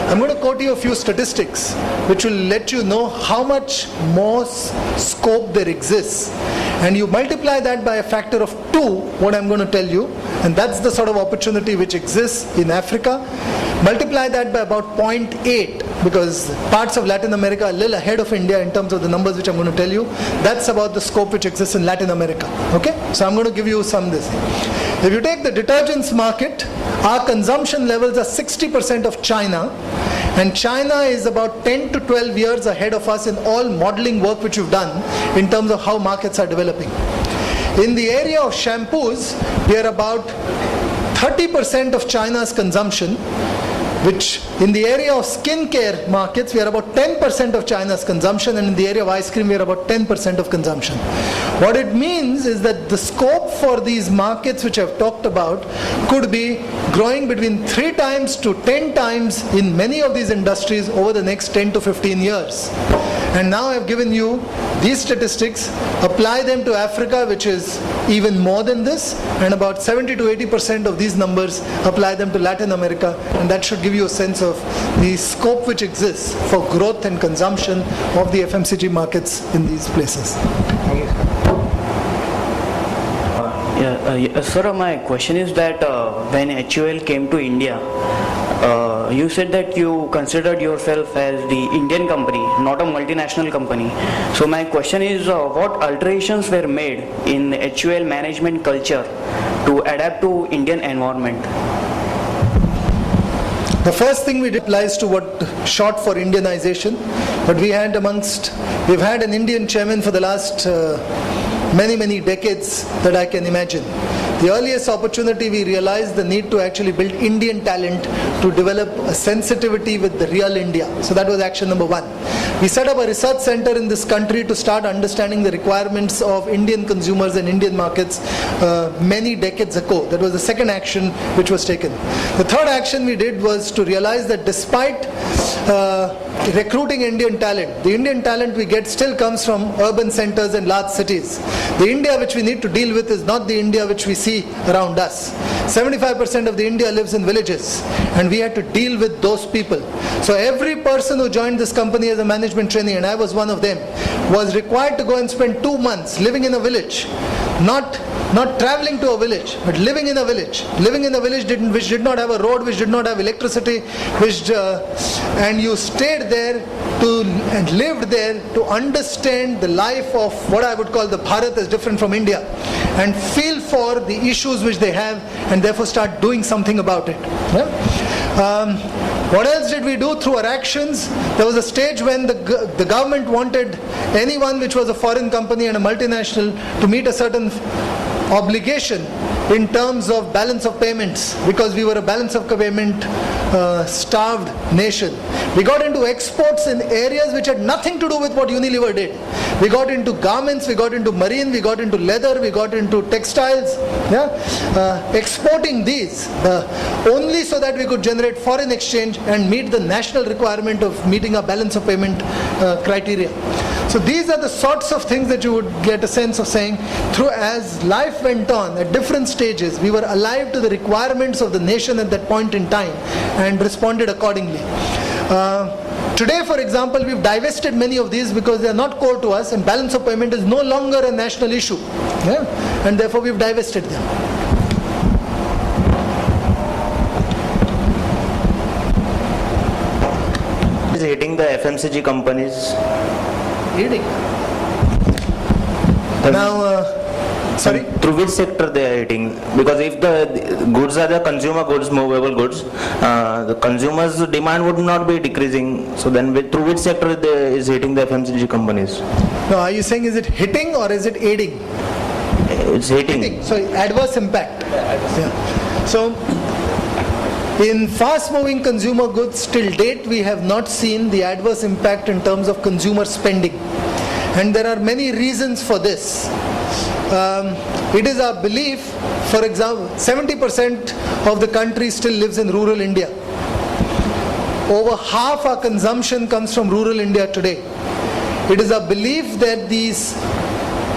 I'm going to quote you a few statistics which will let you know how much more scope there exists. And you multiply that by a factor of 2, what I'm going to tell you, and that's the sort of opportunity which exists in Africa. Multiply that by about 0.8, because parts of Latin America are a little ahead of India in terms of the numbers which I'm going to tell you. That's about the scope which exists in Latin America. Okay? So I'm going to give you some this. If you take the detergents market, our consumption levels are 60% of China, and China is about 10 to 12 years ahead of us in all modeling work which we've done in terms of how markets are developing. In the area of shampoos, we are about 30% of China's consumption, which in the area of skincare markets, we are about 10% of China's consumption, and in the area of ice cream, we are about 10% of consumption. What it means is that the scope for these markets which I've talked about could be growing between 3 times to 10 times in many of these industries over the next 10 to 15 years. And now I've given you these statistics, apply them to Africa, which is even more than this, and about 70 to 80% of these numbers, apply them to Latin America, and that should give you a sense of the scope which exists for growth and consumption of the FMCG markets in these places. Sir, my question is that when HUL came to India, you said that you considered yourself as the Indian company, not a multinational company. So my question is, what alterations were made in HUL management culture to adapt to Indian environment? The first thing we did applies to what short for Indianization, but we've had an Indian chairman for the last many decades that I can imagine. The earliest opportunity we realized the need to actually build Indian talent to develop a sensitivity with the real India. So that was action number 1. We set up a research center in this country to start understanding the requirements of Indian consumers and Indian markets many decades ago. That was the second action which was taken. The third action we did was to realize that despite recruiting Indian talent, the Indian talent we get still comes from urban centers and large cities. The India which we need to deal with is not the India which we see around us. 75% of the India lives in villages, and we had to deal with those people. So every person who joined this company as a management trainee, and I was one of them, was required to go and spend 2 months living in a village, not traveling to a village, but living in a village. Living in a village which did not have a road, which did not have electricity, and you stayed there and lived there to understand the life of what I would call the Bharat as different from India, and feel for the issues which they have, and therefore start doing something about it. Yeah? What else did we do through our actions? There was a stage when the government wanted anyone which was a foreign company and a multinational to meet a certain obligation in terms of balance of payments, because we were a balance of payment starved nation. We got into exports in areas which had nothing to do with what Unilever did. We got into garments, we got into marine, we got into leather, we got into textiles, exporting these only so that we could generate foreign exchange and meet the national requirement of meeting a balance of payment criteria. So these are the sorts of things that you would get a sense of saying, through as life went on at different stages, we were alive to the requirements of the nation at that point in time and responded accordingly. Today, for example, we've divested many of these because they are not core to us, and balance of payment is no longer a national issue, and therefore we've divested them. Is hitting the FMCG companies? Hitting. Now, sorry? Through which sector they are hitting? Because if the goods are the consumer goods, movable goods, the consumers' demand would not be decreasing. So then through which sector is hitting the FMCG companies? No, are you saying is it hitting or is it aiding? It's hitting. So adverse impact. Yeah. So in fast-moving consumer goods, till date we have not seen the adverse impact in terms of consumer spending. And there are many reasons for this. It is our belief, for example, 70% of the country still lives in rural India. Over half our consumption comes from rural India today. It is our belief that these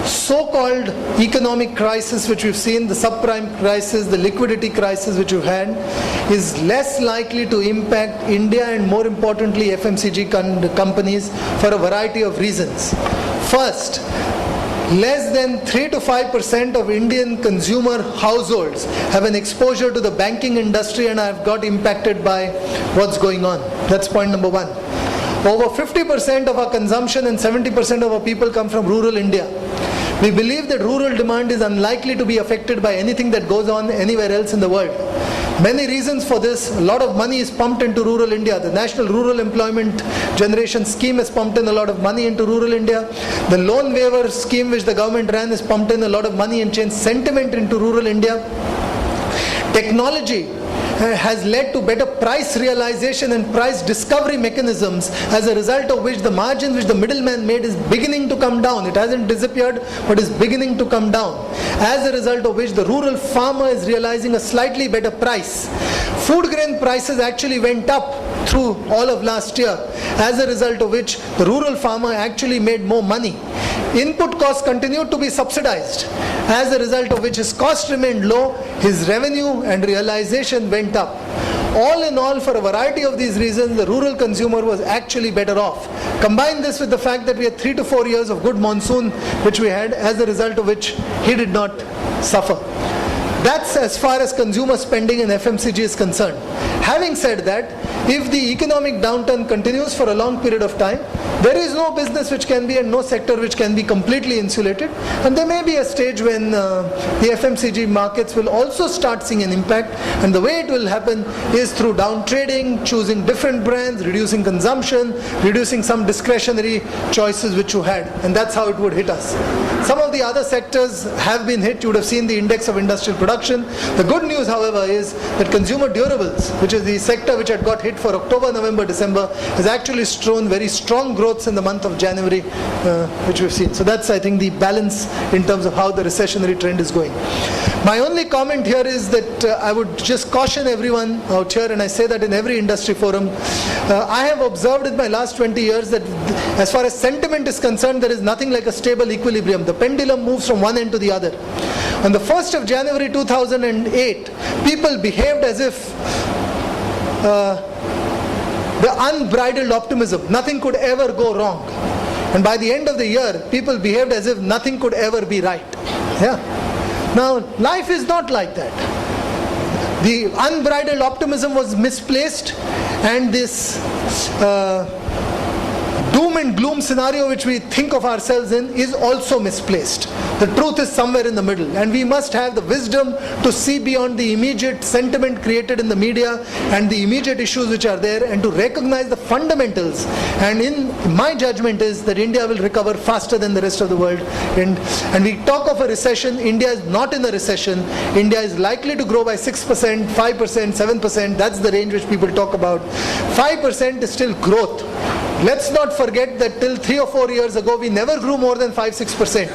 so-called economic crisis which we've seen, the subprime crisis, the liquidity crisis which we've had, is less likely to impact India and more importantly FMCG companies for a variety of reasons. First, less than 3 to 5% of Indian consumer households have an exposure to the banking industry and have got impacted by what's going on. That's point number one. Over 50% of our consumption and 70% of our people come from rural India. We believe that rural demand is unlikely to be affected by anything that goes on anywhere else in the world. Many reasons for this. A lot of money is pumped into rural India. The National Rural Employment Generation Scheme has pumped in a lot of money into rural India. The loan waiver scheme which the government ran has pumped in a lot of money and changed sentiment into rural India. Technology has led to better price realization and price discovery mechanisms, as a result of which the margin which the middleman made is beginning to come down. It hasn't disappeared, but is beginning to come down. As a result of which the rural farmer is realizing a slightly better price. Food grain prices actually went up through all of last year, as a result of which the rural farmer actually made more money. Input costs continued to be subsidized, as a result of which his cost remained low, his revenue and realization went up. All in all, for a variety of these reasons, the rural consumer was actually better off. Combine this with the fact that we had 3 to 4 years of good monsoon which we had, as a result of which he did not suffer. That's as far as consumer spending in FMCG is concerned. Having said that, if the economic downturn continues for a long period of time, there is no business which can be and no sector which can be completely insulated, and there may be a stage when the FMCG markets will also start seeing an impact, and the way it will happen is through down trading, choosing different brands, reducing consumption, reducing some discretionary choices which you had, and that's how it would hit us. Some of the other sectors have been hit. You would have seen the index of industrial production. The good news, however, is that consumer durables, which is the sector which had got hit for October, November, December, has actually shown very strong growths in the month of January, which we've seen. So that's, I think, the balance in terms of how the recessionary trend is going. My only comment here is that I would just caution everyone out here, and I say that in every industry forum. I have observed in my last 20 years that as far as sentiment is concerned, there is nothing like a stable equilibrium. The pendulum moves from one end to the other. On the 1st of January 2008, people behaved as if the unbridled optimism, nothing could ever go wrong. And by the end of the year, people behaved as if nothing could ever be right. Yeah. Now, life is not like that. The unbridled optimism was misplaced, and this doom and gloom scenario which we think of ourselves in is also misplaced. The truth is somewhere in the middle, and we must have the wisdom to see beyond the immediate sentiment created in the media and the immediate issues which are there, and to recognize the fundamentals. And in my judgment is that India will recover faster than the rest of the world. And we talk of a recession. India is not in a recession. India is likely to grow by 6%, 5%, 7%. That's the range which people talk about. 5% is still growth. Let's not forget that till 3 or 4 years ago, we never grew more than 5-6%.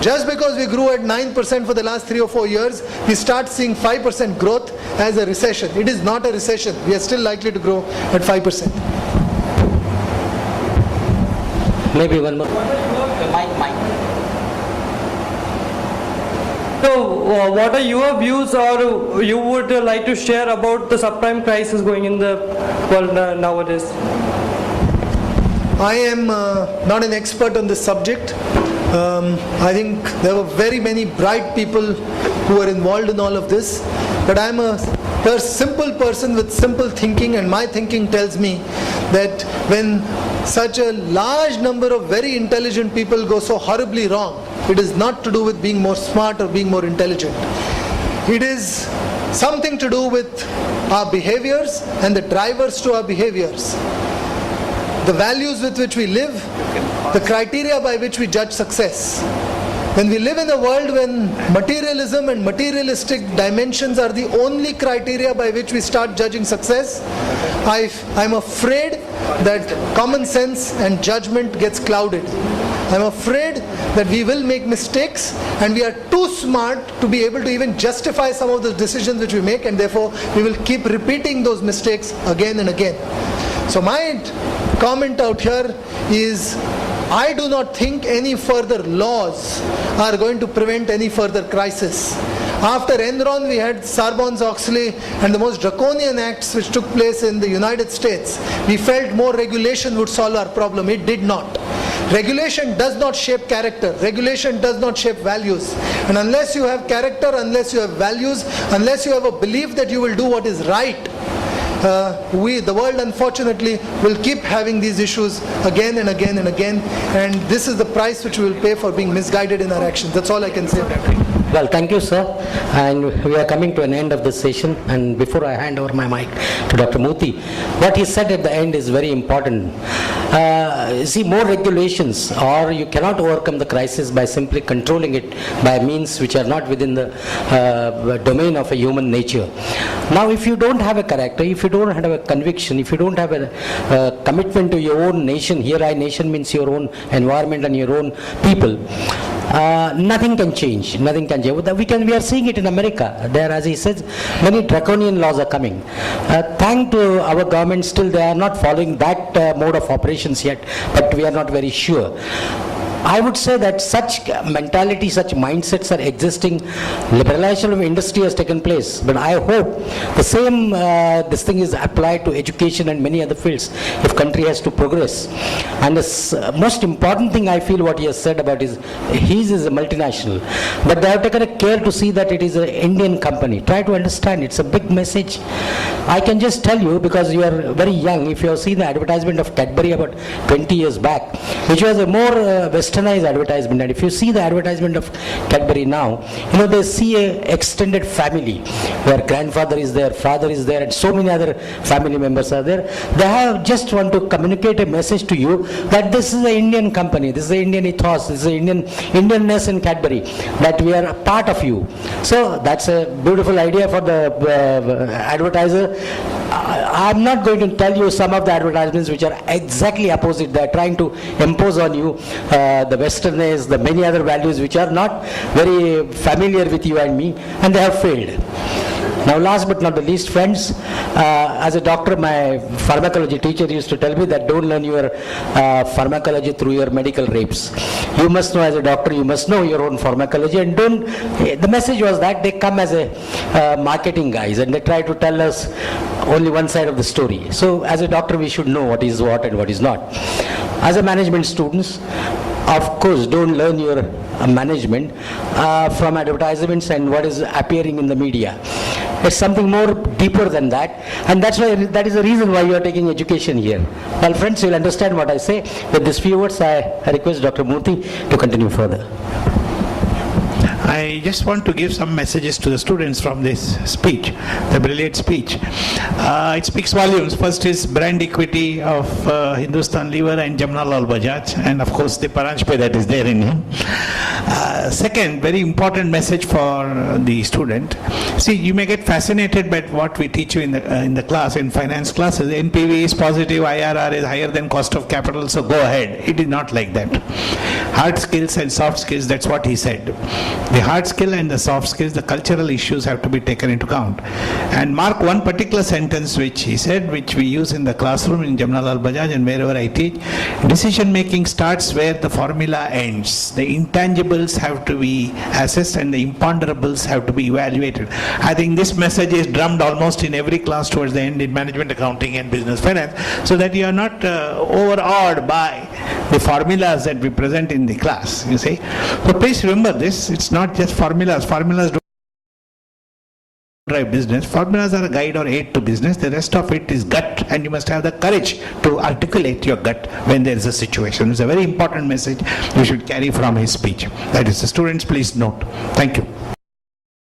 Just because we grew at 9% for the last 3 or 4 years, we start seeing 5% growth as a recession. It is not a recession. We are still likely to grow at 5%. Maybe one more. So, what are your views, or you would like to share about the subprime crisis going in the world nowadays? I am not an expert on this subject. I think there were very many bright people who were involved in all of this, but I am a simple person with simple thinking, and my thinking tells me that when such a large number of very intelligent people go so horribly wrong, it is not to do with being more smart or being more intelligent. It is something to do with our behaviors and the drivers to our behaviors. The values with which we live, the criteria by which we judge success. When we live in a world when materialism and materialistic dimensions are the only criteria by which we start judging success, I'm afraid that common sense and judgment gets clouded. I'm afraid that we will make mistakes, and we are too smart to be able to even justify some of the decisions which we make, and therefore we will keep repeating those mistakes again and again. So my comment out here is I do not think any further laws are going to prevent any further crisis. After Enron, we had Sarbanes-Oxley and the most draconian acts which took place in the United States. We felt more regulation would solve our problem. It did not. Regulation does not shape character. Regulation does not shape values. And unless you have character, unless you have values, unless you have a belief that you will do what is right, the world unfortunately will keep having these issues again and again and again, and this is the price which we will pay for being misguided in our actions. That's all I can say. Well, thank you, sir. And we are coming to an end of this session. And before I hand over my mic to Dr. Murthy, what he said at the end is very important. See, more regulations, or you cannot overcome the crisis by simply controlling it by means which are not within the domain of a human nature. Now, if you don't have a character, if you don't have a conviction, if you don't have a commitment to your own nation, here I nation means your own environment and your own people, nothing can change. Nothing can change. We are seeing it in America. There, as he says, many draconian laws are coming. Thanks to our government, still they are not following that mode of operations yet, but we are not very sure. I would say that such mentality, such mindsets are existing. Liberalization of industry has taken place, but I hope the same this thing is applied to education and many other fields if country has to progress. And the most important thing I feel what he has said about his is a multinational, but they have taken a care to see that it is an Indian company. Try to understand, it's a big message. I can just tell you, because you are very young, if you have seen the advertisement of Cadbury about 20 years back, which was a more westernized advertisement, and if you see the advertisement of Cadbury now, they see a extended family where grandfather is there, father is there, and so many other family members are there. They have just want to communicate a message to you that this is an Indian company, this is the Indian ethos, this is the Indianness in Cadbury, that we are a part of you. So that's a beautiful idea for the advertiser. I'm not going to tell you some of the advertisements which are exactly opposite. They are trying to impose on you the westernness, the many other values which are not very familiar with you and me, and they have failed. Now, last but not the least, friends, as a doctor, my pharmacology teacher used to tell me that don't learn your pharmacology through your medical rapes. You must know, as a doctor, you must know your own pharmacology, and the message was that they come as a marketing guys and they try to tell us only one side of the story. So, as a doctor, we should know what is what and what is not. As a management students, of course, don't learn your management from advertisements and what is appearing in the media. It's something more deeper than that, and that is the reason why you are taking education here. Well, friends, you'll understand what I say. With these few words, I request Dr. Murthy to continue further. I just want to give some messages to the students from this speech, the brilliant speech. It speaks volumes. First is brand equity of Hindustan Lever and Jamnalal Bajaj, and of course the Paranjape that is there in him. Second, very important message for the student. See, you may get fascinated by what we teach you in the class, in finance classes. NPV is positive, IRR is higher than cost of capital, so go ahead. It is not like that. Hard skills and soft skills, that's what he said. The hard skill and the soft skills, the cultural issues have to be taken into account. And mark one particular sentence which he said, which we use in the classroom in Jamnalal Bajaj and wherever I teach. Decision making starts where the formula ends. The intangibles have to be assessed and the imponderables have to be evaluated. I think this message is drummed almost in every class towards the end in management accounting and business finance, so that you are not overawed by the formulas that we present in the class, you see. So please remember this, it's not just formulas. Formulas don't drive business. Formulas are a guide or aid to business. The rest of it is gut, and you must have the courage to articulate your gut when there is a situation. It's a very important message you should carry from his speech. That is, the students, please note. Thank you.